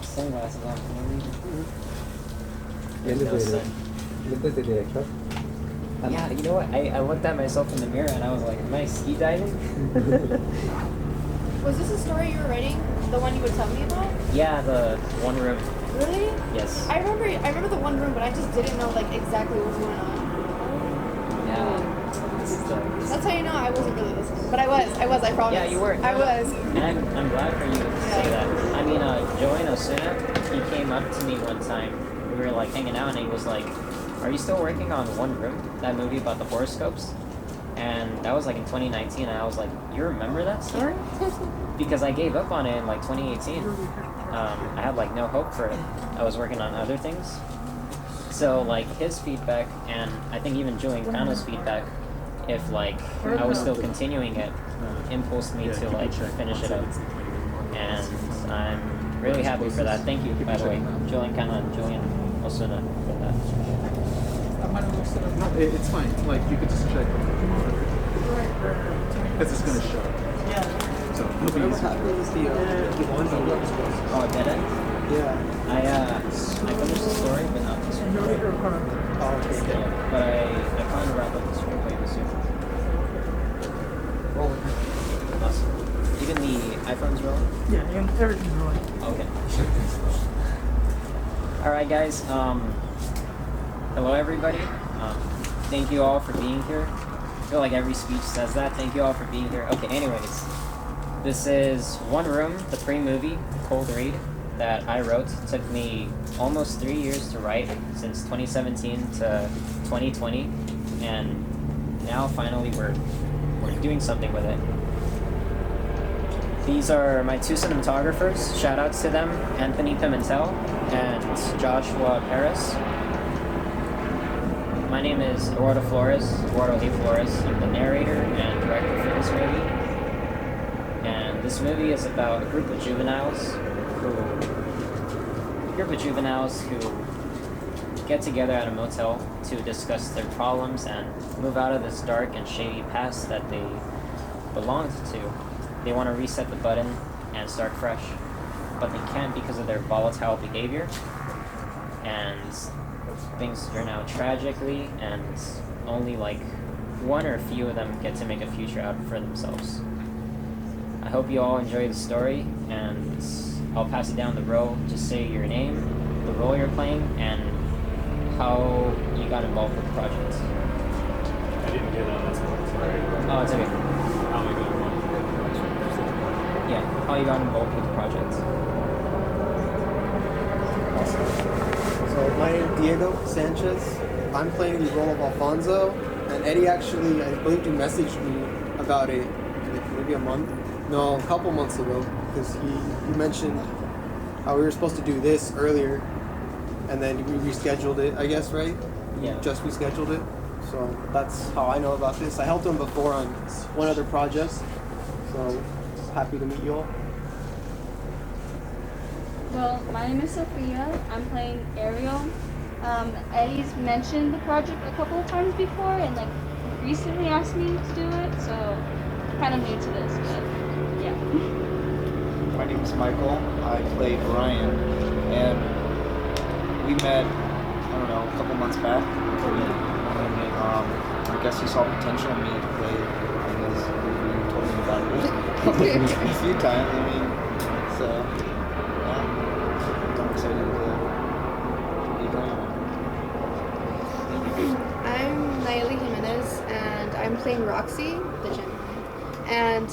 Sunglasses on. Look the director. Yeah, you know what? I looked at myself in the mirror and I was like, am I ski diving? Was this a story you were writing? The one you would tell me about? Yeah, the one room. Really? Yes. I remember the one room, but I just didn't know like exactly what was going on. Yeah. That's how you know I wasn't really listening. But I was, I promise. Yeah, you were. I was. And I'm glad for you to say that. I mean, Joey Osuna, he came up to me one time. We were like hanging out and he was like, are you still working on One Room? That movie about the horoscopes? And that was like in 2019 and I was like, you remember that story? Because I gave up on it in like 2018. I had like no hope for it. I was working on other things. So like his feedback and I think even Julian Cano's feedback, if like I was still continuing it, impulsed me to like finish it up. And I'm really happy for that. Thank you, by the way, Julian Cano and Julian Osuna for that. No, it's fine. Like you could just check on the monitor because it's gonna show. Yeah. So it'll be easy. Oh, did it? Yeah. I finished the story, but not the screenplay. Oh, okay. Yeah, but I plan to wrap up the screenplay this year. Awesome. Even the iPhone's rolling? Yeah, everything's rolling. Okay. Alright guys, hello everybody. Thank you all for being here. I feel like every speech says that. Thank you all for being here. Okay, anyways. This is One Room, the Premovie, cold read that I wrote. It took me almost 3 years to write, since 2017 to 2020. And now finally we're doing something with it. These are my two cinematographers. Shout outs to them, Anthony Pimentel and Joshua Perez. My name is Eduardo Eduardo A. Flores. I'm the narrator and director for this movie. And this movie is about a group of juveniles who get together at a motel to discuss their problems and move out of this dark and shady past that they belonged to. They want to reset the button and start fresh, but they can't because of their volatile behavior, and things turn out tragically, and only like one or a few of them get to make a future out for themselves. I hope you all enjoy the story, and I'll pass it down the row. Just say your name, the role you're playing, and how you got involved with the project. I didn't get on this one, sorry. Oh, it's okay. How am I going to want Yeah, how you got involved with the project. So my name is Diego Sanchez. I'm playing the role of Alfonso, and Eddie actually, I believe you messaged me about it like maybe a couple months ago, because you mentioned how we were supposed to do this earlier, and then we rescheduled it, I guess, right? Yeah. Just rescheduled it. So that's how I know about this. I helped him before on one other project, so happy to meet you all. Well, my name is Sophia. I'm playing Ariel. Eddie's mentioned the project a couple of times before and like recently asked me to do it, so I'm kind of new to this, but yeah. My name is Michael. I play Brian, and we met, I don't know, a couple months back. I guess he saw potential in me to play because he told me about it a few times. I mean, so yeah, I'm excited to be going. I'm Nayeli Jimenez, and I'm playing Roxy, the gym. And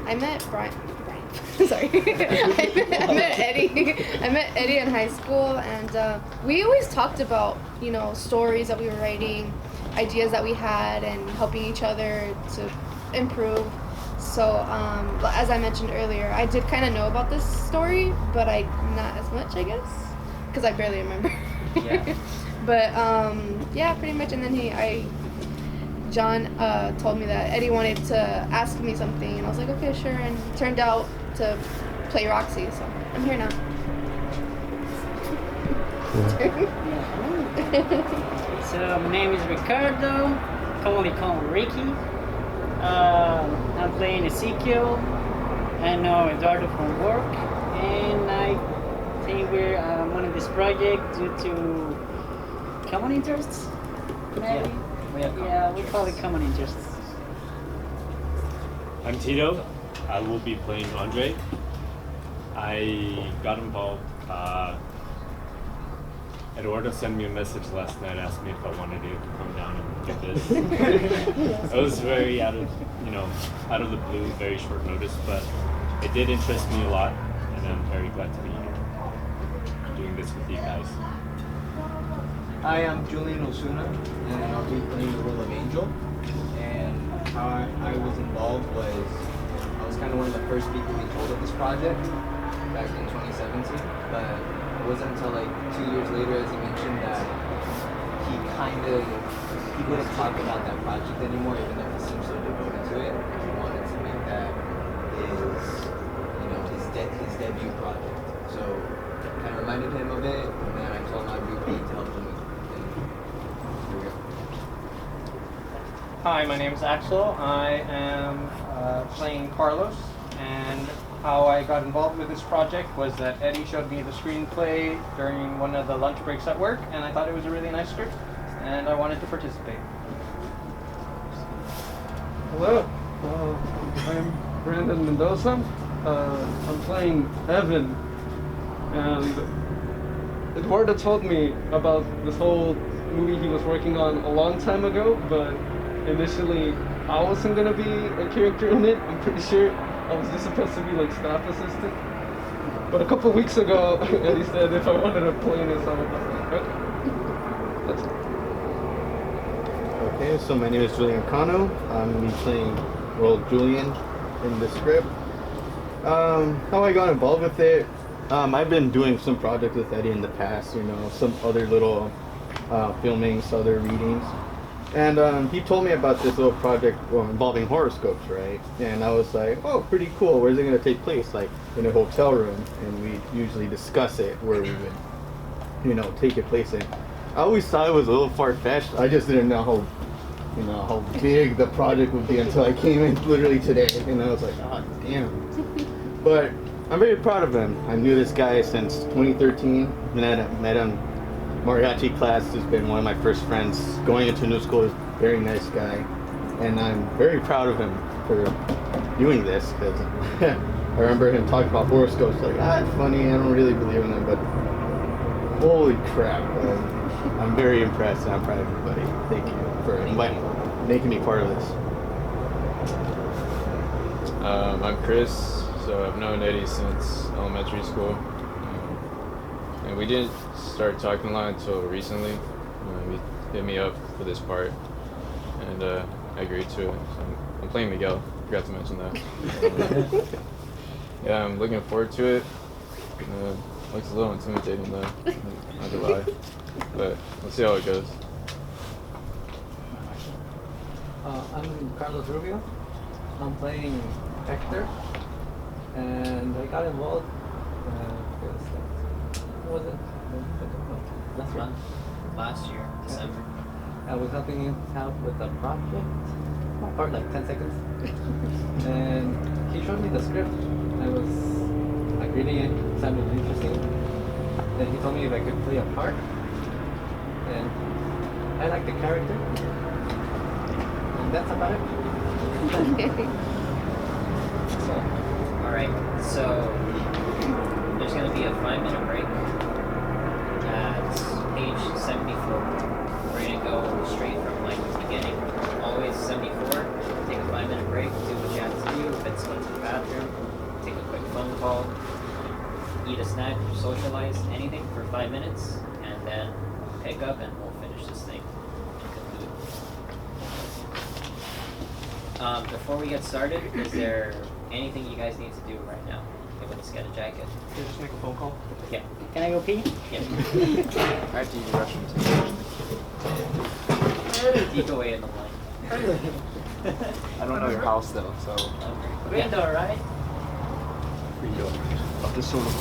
I met Brian. Sorry, I met Eddie. I met Eddie in high school, and we always talked about, you know, stories that we were writing, ideas that we had, and helping each other to improve. So as I mentioned earlier, I did kind of know about this story, but not as much, I guess, because I barely remember. Yeah. But yeah, pretty much. And then John told me that Eddie wanted to ask me something, and I was like, okay, sure. And it turned out to play Roxy, so I'm here now. So my name is Ricardo, commonly called Ricky. I'm playing Ezekiel. I know Eduardo from work, and I think we're on this project due to common interests. Maybe. Yeah, We call it common interests. I'm Tito. I will be playing Andre. I got involved. Eduardo sent me a message last night, asked me if I wanted to come down and do this. It was very out of the blue, very short notice, but it did interest me a lot, and I'm very glad to be here doing this with you guys. I am Julian Osuna, and I'll be playing the role of Angel. And how I was involved was, I was kind of one of the first people we told of this project back in 2017, but it wasn't until like 2 years later, as he mentioned, that he wouldn't talk about that project anymore, even though he seems so devoted to it. He wanted to make that his debut project. So kind of reminded him of it, and then I told him I'd be paid to help him. And here we go. Hi, my name is Axel. I am playing Carlos, and how I got involved with this project was that Eddie showed me the screenplay during one of the lunch breaks at work, and I thought it was a really nice script, and I wanted to participate. Hello, I'm Brandon Mendoza. I'm playing Evan, and Eduardo told me about this whole movie he was working on a long time ago, but initially I wasn't gonna be a character in it. I'm pretty sure I was just supposed to be like staff assistant. But a couple weeks ago, Eddie said if I wanted to play in this, I was like, okay. That's it. Okay, so my name is Julian Cano. I'm going to be playing role Julian in the script. How I got involved with it, I've been doing some projects with Eddie in the past, some other little filmings, other readings. And he told me about this little project involving horoscopes, right? And I was like, oh, pretty cool. Where's it going to take place? Like in a hotel room. And we usually discuss it where we would, take it place in. I always thought it was a little far-fetched. I just didn't know how big the project would be until I came in literally today. And I was like, oh, damn. But I'm very proud of him. I knew this guy since 2013. Met him mariachi class. Has been one of my first friends. Going into new school, very nice guy. And I'm very proud of him for doing this, because I remember him talking about horoscopes, like, it's funny, I don't really believe in them, but holy crap. I'm very impressed, and I'm proud of everybody. Thank you for making me part of this. I'm Chris, so I've known Eddie since elementary school. And we didn't start talking a lot until recently. He hit me up for this part, and I agreed to it. So I'm playing Miguel, forgot to mention that. Yeah, I'm looking forward to it. Looks a little intimidating though, not gonna lie. But we'll see how it goes. I'm Carlos Rubio. I'm playing Hector, and I got involved Last year, December. I was helping him out with a project for like 10 seconds, and he showed me the script. I was reading it, sounded interesting. Then he told me if I could play a part, and I liked the character, and that's about it. Alright, so there's going to be a 5-minute break at page 74. We're going to go straight from like the beginning, always 74, take a 5-minute break, do what you have to do, if it's go to the bathroom, take a quick phone call, eat a snack, socialize, anything for 5 minutes, and then pick up and we'll finish this thing and conclude. Before we get started, is there anything you guys need to do right now? Okay, let's get a jacket. Can you just make a phone call? Yeah. Can I go pee? Yeah. I have to use the restroom too. Deep away in the line. I don't know your house though, so. Window, right? Of this sort of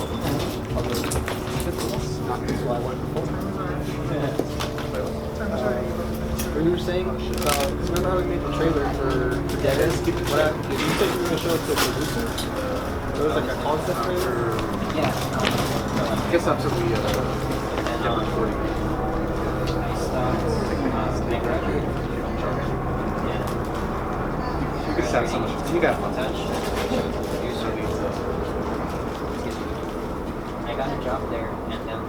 not this why I went before. what you were saying about, because remember how we made the trailer for Dead End? What happened? Did you say you were going to show us the producer? It was like a concept trailer? Yeah. I guess that's what we get recording. I stopped. I graduated from film program. Yeah. You could have so much. You got fun. Touch. Producer. I got a job there, and then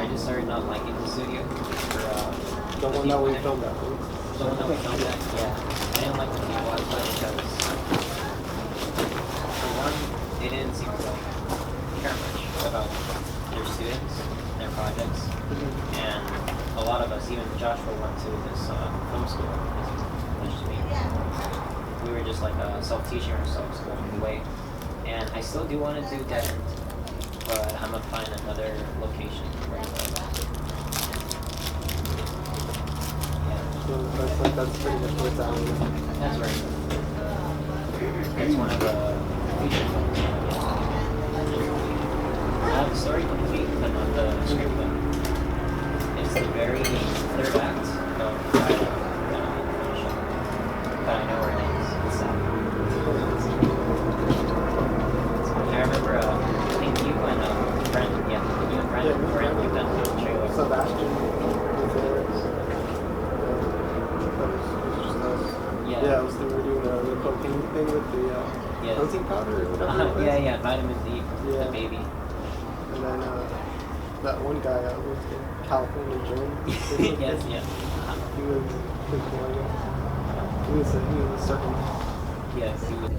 I just started not liking the studio. The one that we filmed at. The one that we filmed at, yeah. I didn't like the people I played because, for one, they didn't seem to care much about their students, their projects, and a lot of us, even Joshua went to this film school, which is me. We were just like self-teaching ourselves along the way, and I still do want to do Dead End, but I'm gonna find another location where I go. So that's pretty much what it's at. That's right. It's one of the feature films. I have the story complete, but not the script book. It's the very third act of but I know where it ends. It's sad. I remember, I think you and Brandon, you and Brandon were in like that little trailer. Sebastian was there. Yeah, it was we were doing the cocaine thing with the protein powder or whatever. It was. Yeah, vitamin D, the baby. And then that one guy was in California, Jim. Yes. He was he was a certain. Yes, he was.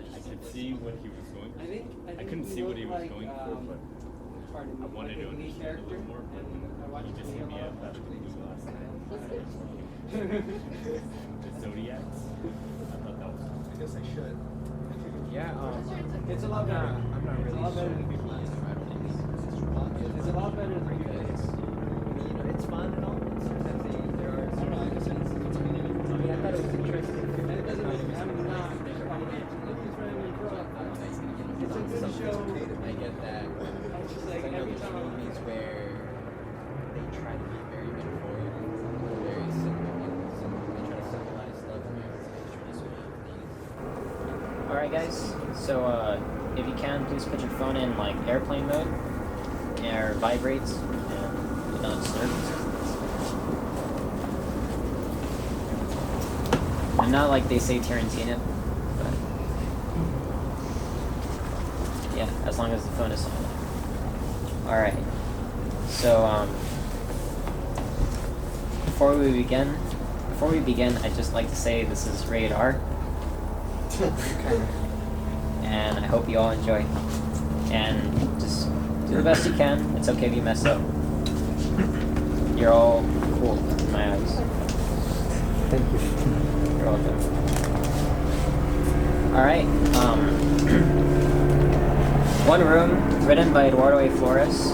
I could see what he was going for. I couldn't see what he was going for, but I wanted to understand a little more. But he just hit me up that last night. The Zodiacs. I thought that was cool. I guess I should. Yeah, it's a lot better. I'm not really better than people. It's a lot better than people. It's fun and all, but sometimes there are some sense. I thought it was interesting. And it doesn't mean it's a good show. I get that. It's just like every time movies where they try to be very metaphorical, very simple. They try to symbolize stuff and make Alright guys, so if you can, please put your phone in like airplane mode or vibrates and do not disturb. I'm not like they say Tarantino, but yeah, as long as the phone is silent. Alright, so before we begin, I'd just like to say this is rated R. And I hope you all enjoy. And just do the best you can. It's okay if you mess up. You're all cool in my eyes. Thank you. You're welcome. Alright, One Room, written by Eduardo A. Flores.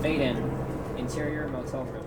Fade in, interior motel room.